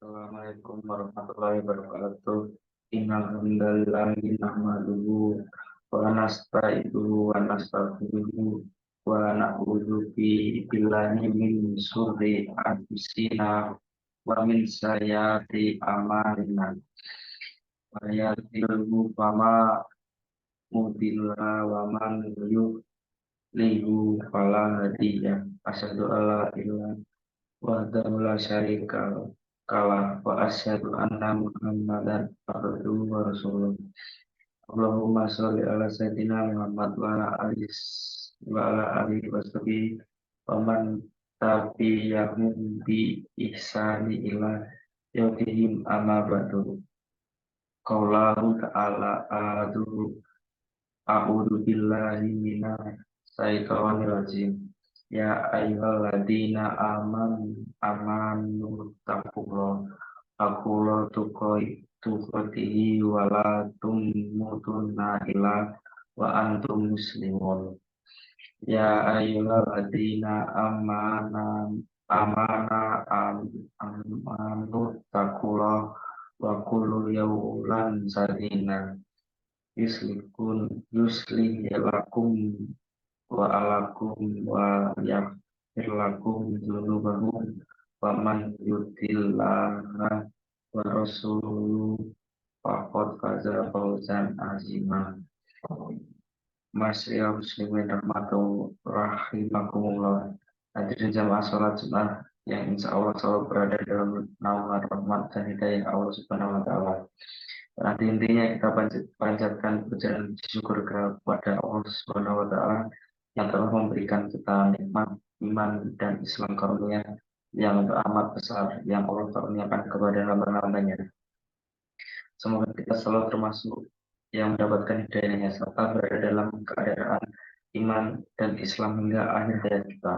Assalamualaikum warahmatullahi wabarakatuh. Innal hamdalillahi nahmaduhu wa nasta'inuhu wa nastaghfiruhu wa na'udzu billahi min syurri anfusina wa min sayyiati a'malina. Wa yahdihillahu fama mudilla wa man yudlilhu fala hadiya. Asyhadu an la ilaha wahdahu la syarika kalah wa asyhadu anna Muhammadan abduhu wa rasuluh. Allahumma sholli ala sayyidina Muhammad wa ala alihi washabihi wa man tabi'ahum bi ihsani ila yaumihim amma ba'du. Qaulahu ta'ala a'udzu billahi minash shaitonir rajim. Ya ayyuhalladzina amanu taqullaha haqqa tuqatihi wa la tamutunna illa wa antum muslimun. Ya ayyuhalladzina amanu taqullaha wa qulu yawlan sadina yuslih lakum wa alakum wa yaghfir lakum dzunubakum wa man yutillaha wa rasuluhu faqad faza fawzan azima. Masyaallah muslimin rahimakumullah. Hadirin jamaah salat Jumat yang insya Allah selalu berada dalam naungan rahmat dan hidayah Allah Subhanahu wa taala. Nanti intinya kita panjatkan pujian syukur kepada Allah Subhanahu wa taala yang telah memberikan kita nikmat iman dan Islam karunia yang amat besar yang Allah karuniakan kepada hamba-hambanya. Semoga kita selalu termasuk yang mendapatkan hidayahnya serta berada dalam keadaan iman dan Islam hingga akhir hayat kita.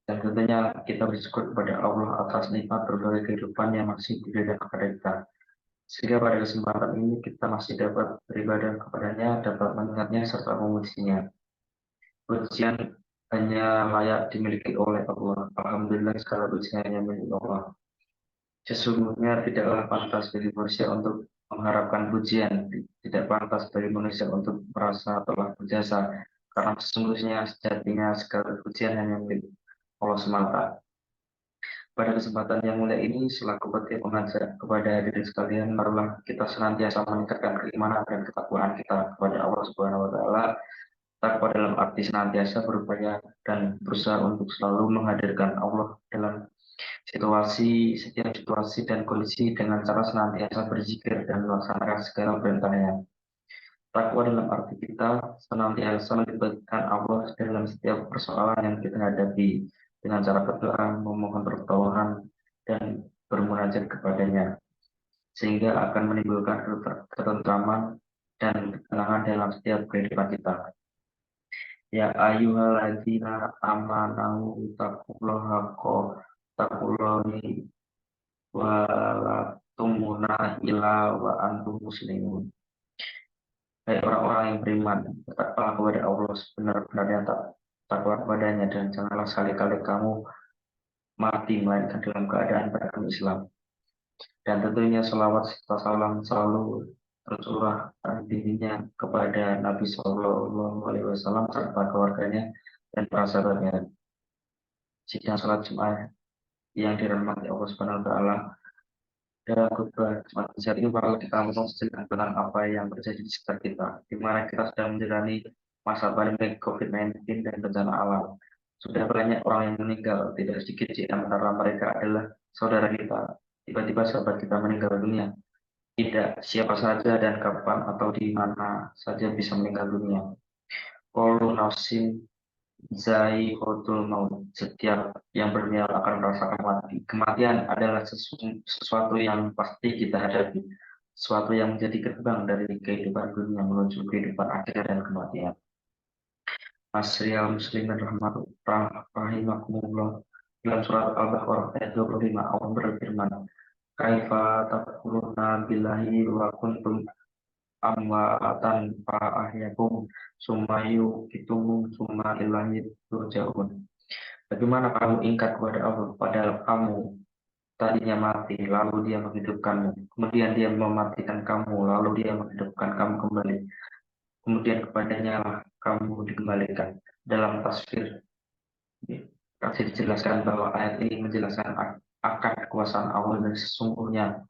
Dan tentunya kita bersyukur kepada Allah atas nikmat berbagai kehidupan yang masih diberikan kepada kita. Sehingga pada kesempatan ini kita masih dapat beribadah kepadanya, dapat mengingatnya serta memujinya. Pujian hanya layak dimiliki oleh Allah. Alhamdulillah segala pujian hanya milik Allah. Sesungguhnya tidaklah pantas bagi manusia untuk mengharapkan pujian, tidak pantas bagi manusia untuk merasa telah berjasa, karena sesungguhnya sejatinya segala pujian hanya milik Allah semata. Pada kesempatan yang mulia ini, selaku petir mengajak kepada hadirin sekalian, marilah kita senantiasa meningkatkan keimanan dan ketakwaan kita kepada Allah Subhanahu wa taala. Takwa dalam arti senantiasa berupaya dan berusaha untuk selalu menghadirkan Allah dalam setiap situasi dan kondisi dengan cara senantiasa berzikir dan melaksanakan segala perintahnya. Takwa dalam arti kita senantiasa melibatkan Allah dalam setiap persoalan yang kita hadapi dengan cara berdoa, memohon pertolongan, dan bermunajat kepadanya, sehingga akan menimbulkan ketentraman dan ketenangan dalam setiap kehidupan kita. Ya ayyuhalladzina amanu taqullaha haqqa tuqatih wa la tamutunna illa wa antum muslimun. Hai orang-orang yang beriman, bertakwalah kepada Allah sebenar-benar yang takwa kepadanya, dan janganlah sekali-kali kamu mati melainkan dalam keadaan beragama Islam. Dan tentunya selawat serta salam selalu tercurah dirinya kepada Nabi Shallallahu Alaihi Wasallam serta keluarganya dan para sahabatnya. Sidang salat Jumat yang dirahmati Allah Subhanahu Wa Taala. Dalam khutbah Jumat besar ini bakal kita ngomong sedikit tentang apa yang terjadi di sekitar kita, di mana kita sedang menjalani masa pandemi COVID-19 dan bencana alam. Sudah banyak orang yang meninggal, tidak sedikit di antara mereka adalah saudara kita. Tiba-tiba sahabat kita meninggal dunia. Tidak siapa saja dan kapan atau di mana saja bisa meninggal dunia. Kullu nafsin zaiqatul maut. Setiap yang bernyawa akan merasakan mati. Kematian adalah sesuatu yang pasti kita hadapi, sesuatu yang menjadi gerbang dari kehidupan dunia menuju kehidupan akhir dan kematian. Asrial muslimin rahimakumullah. Dalam surat Al-Baqarah ayat 25 Allah berfirman, kaifa takfuruna billahi wa kuntum amwatan fa ahyakum summa yuqitum summa ilahi turja'un. Bagaimana kamu ingkar kepada Allah padahal kamu tadinya mati, lalu dia menghidupkanmu. Kemudian dia mematikan kamu, lalu dia menghidupkan kamu kembali. Kemudian kepadanya lah kamu dikembalikan. Dalam tasfir, kasih dijelaskan bahwa ayat ini menjelaskan akan kekuasaan Allah dan sesungguhnya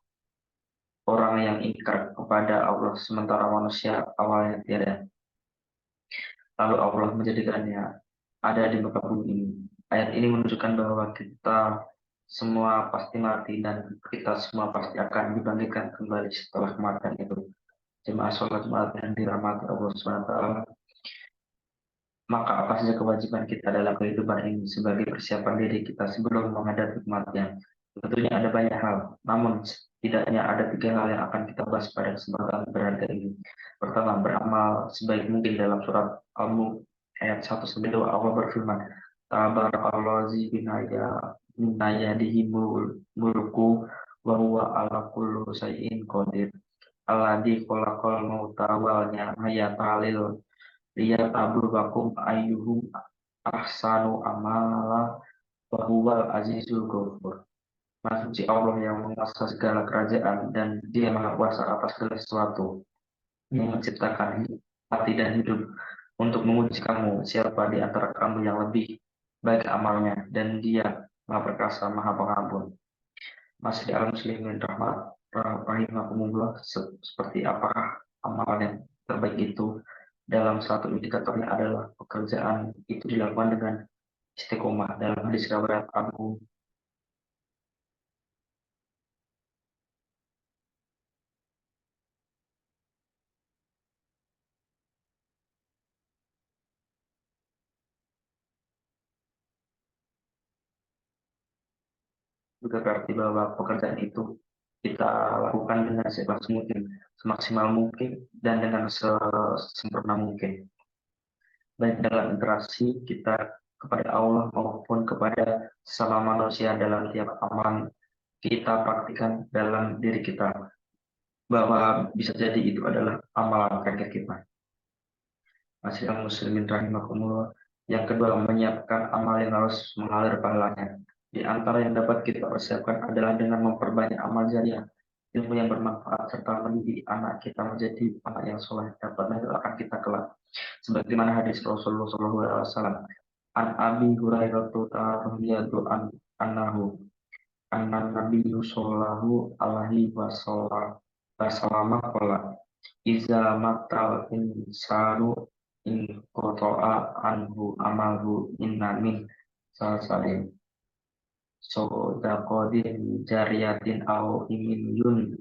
orang yang ingkar kepada Allah sementara manusia awalnya tiada. Lalu Allah menjadikannya ada di muka bumi ini. Ayat ini menunjukkan bahwa kita semua pasti mati dan kita semua pasti akan dibangkitkan kembali setelah kematian itu. Jemaah sholat Jumat yang dirahmati Allah SWT, maka apa saja kewajiban kita dalam kehidupan ini sebagai persiapan diri kita sebelum menghadapi kematian? Tentunya ada banyak hal, namun setidaknya ada 3 hal yang akan kita bahas pada kesempatan berharga ini. Pertama, beramal sebaik mungkin. Dalam surat Al-Mulk ayat 1-2 Allah berfirman, Tabarakalladzi binayadihi mulku wa huwa ala kulli syai'in qadir. Alladzi khalaqal mauta wal hayata liyabluwakum ayyuhum ahsanu amala wa huwal azizul ghafur. Maha suci Allah yang menguasai segala kerajaan dan Dia maha kuasa atas segala sesuatu, yang menciptakan mati dan hidup untuk menguji kamu siapa di antara kamu yang lebih baik amalnya, dan Dia maha perkasa maha pengampun. Masih di alam muslimin rahimahumullah, seperti apakah amalan yang terbaik itu? Dalam satu indikatornya adalah pekerjaan itu dilakukan dengan istiqomah. Dalam hadis riwayat Abu juga berarti bahwa pekerjaan itu kita lakukan dengan seikhlas mungkin, semaksimal mungkin, dan dengan sesempurna mungkin, baik dalam interaksi kita kepada Allah maupun kepada sesama manusia. Dalam tiap amalan kita praktikkan dalam diri kita, bahwa bisa jadi itu adalah amalan terakhir kita. Masih muslimin rahimakumullah. Yang kedua, menyiapkan amal yang harus mengalir pahalanya. Di antara yang dapat kita persiapkan adalah dengan memperbanyak amal jariah, ilmu yang bermanfaat, serta mendidik anak kita menjadi anak yang soleh, dapat mendoakan kita kelak. Sebagaimana hadis Rasulullah SAW, an Abi Hurairah radhiyallahu anhu, anna Nabi sallallahu alaihi wasallam qala, iza matal insanu in kotoa anhu amalu inna min salsalin sodakodin jariyatin au imin yun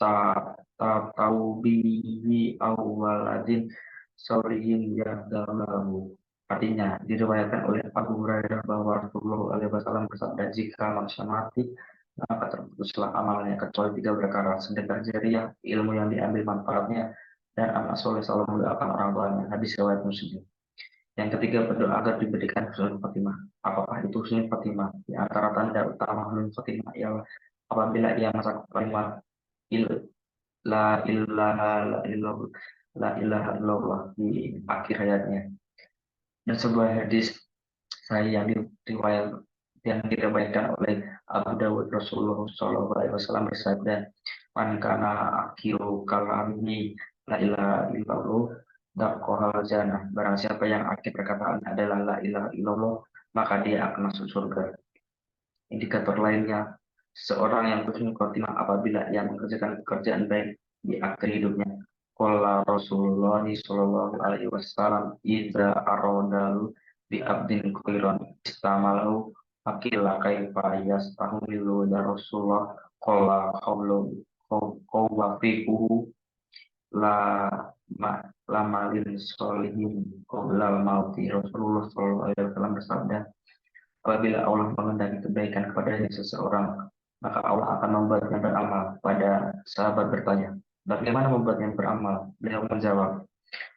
ta ta tau bihi au waladin solihin yahdalahu. Artinya diriwayatkan oleh Abu Hurairah bahwa Rasulullah SAW bersabda, jika manusia mati maka terputuslah amalnya kecuali 3 perkara: sedekah jariah, ilmu yang diambil manfaatnya, dan anak soleh selalu mendoakan orang tuanya. Hadis riwayat Muslim. Yang ketiga, berdoa agar diberikan husnul khotimah. Apakah itu husnul khotimah? Di antara tanda utama husnul khotimah ialah apabila ia masa kalimat il la ilaha illallah, la ilaha illallah di akhir hayatnya. Dan sebuah hadis saya yang diriwayatkan oleh Abu Dawud, Rasulullah SAW bersabda, man kana akhiru kalami la ilaha illallah dakhalal jannah. Barang siapa yang akhir perkataan adalah la ilaha illallah, maka dia akan masuk surga. Indikator lainnya, seorang yang husnul khotimah apabila ia mengerjakan pekerjaan baik di akhir hidupnya. Qala Rasulullah sallallahu alaihi wasallam, idza aradal bi abdin khairan istamalahu fakila kaifa yastahmilu ya Rasulullah, qala qawlu qawwafiquhu la ma lamalin solihin qoblal mauti. Rasulullah sallallahu alaihi wasallam bersabda, apabila Allah mengendaki kebaikan kepada seseorang, maka Allah akan membuatnya beramal. Pada sahabat bertanya, bagaimana membuatnya beramal? Beliau menjawab,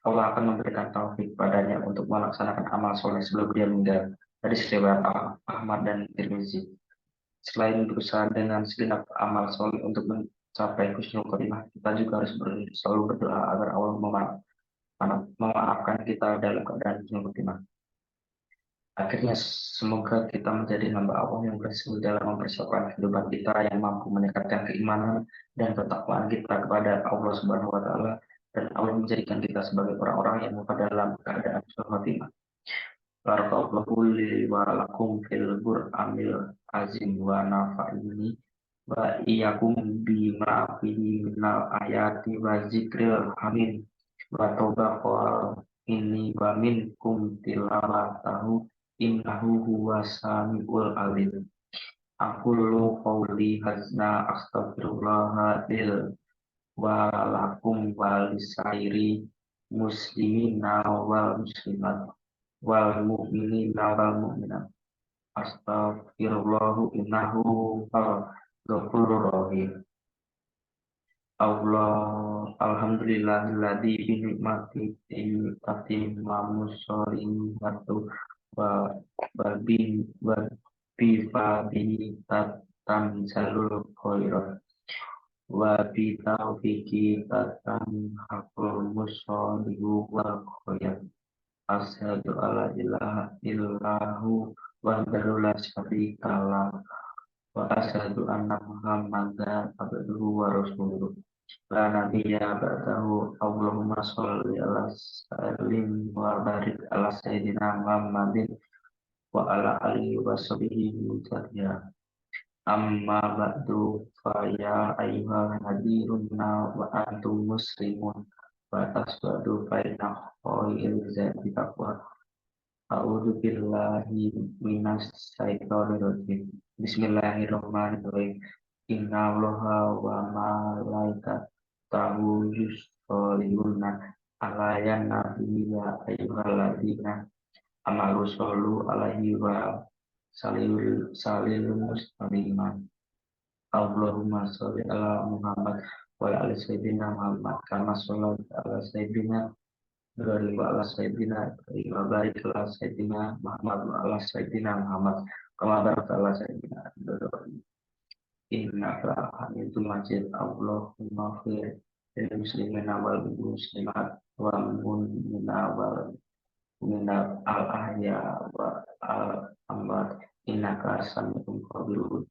Allah akan memberikan taufik padanya untuk melaksanakan amal soleh sebelum dia meninggal. Dari riwayat Ahmad dan Tirmizi. Selain berusaha dengan segenap amal soleh untuk mencapai husnul khotimah, kita juga harus selalu berdoa agar Allah memaafkan kita dalam keadaan husnul khotimah. Akhirnya semoga kita menjadi hamba Allah yang berhasil dalam mempersiapkan kehidupan kita yang mampu meningkatkan keimanan dan ketakwaan kita kepada Allah Subhanahu wa taala dan Allah menjadikan kita sebagai orang-orang yang muka dalam keadaan husnul. Barakallahu li wa lakum fil Qur'anil azim wa nafa'ini wa iyyakum bima fihi minal ayati wa zikril hakim wa tawbaqal ini wa minkum tilawatahu innahu huwas samiul alim. Aqulu qawli hazna astaghfirullah lil wa lakum wa lisairi muslimina wal muslimat wal mu'minina wal mu'minat. Astaghfirullahu innahu wal ghafurur rahim. Allah alhamdulillahilladzi bi nikmati tatimmu sholihatu wa babi wa bi fabi tatamsalul khairat wa bi taufiqi tatamhaqul musolihu wal khairat. Asyhadu alla ilaha illahu wahdahu la syarika lah wa asyhadu anna Muhammadan abduhu wa rasuluh. La nabiyya ba'dahu. Allahumma sholli ala sallim wa barik ala sayyidina Muhammadin wa ala alihi wa sahbihi mujahidin. Amma ba'du fa ya ayyuhal hadiruna wa antum muslimun wa tasbadu fa inna khairil zadi taqwa. A'udzu billahi minas syaitonir rajim. Bismillahirrahmanirrahim. Inna Allaha wa malaikatahu yusholluna 'alan nabi ya ayyuhalladzina amanu shollu 'alaihi wa sallimu taslima. Allahumma sholli ala Muhammad wa ala sayyidina Muhammad kama shallaita ala sayyidina Ibrahim wa ala sayyidina Ibrahim wa barik ala sayyidina Muhammad wa ala sayyidina Muhammad kama barakta ala sayyidina Ibrahim innaka hamidum majid. Allahumma fir lil muslimina wal muslimat wal mu'minina wal mu'minat al ahya wa al amwat innaka sami'un qaribun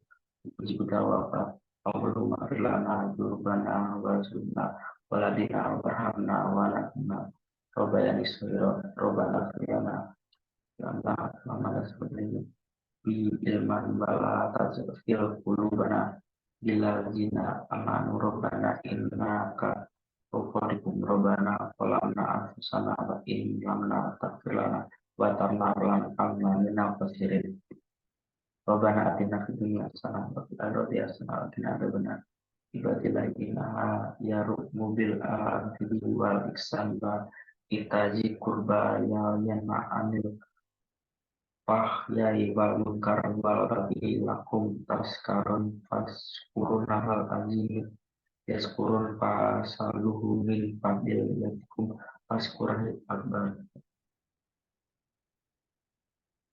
ujibu da'wata. Allahumma fir lana dzunubana wa sunna waladina warhamna wa lakna Robayani Suryo Robana Fiyana Lama Mama seperti bi ilman bala tazfil kulubana bila zina amanu Robana innaka Rukorikum Robana Kolamna Afusana wa Imlamna Takfilana wa Tarnarlan Amna Mina Fasirin Robana Atina Kedunya Sana wa Arodi Asana Atina Rebana Ibadilah inaha yaruk mobil al-fidi wal iksan wa itaji kurba yanma anil fahyai wal munkar wal rabi lakum taskarun faskurun hal azim yaskurun fasaluhu min fadil yatikum faskurun akbar.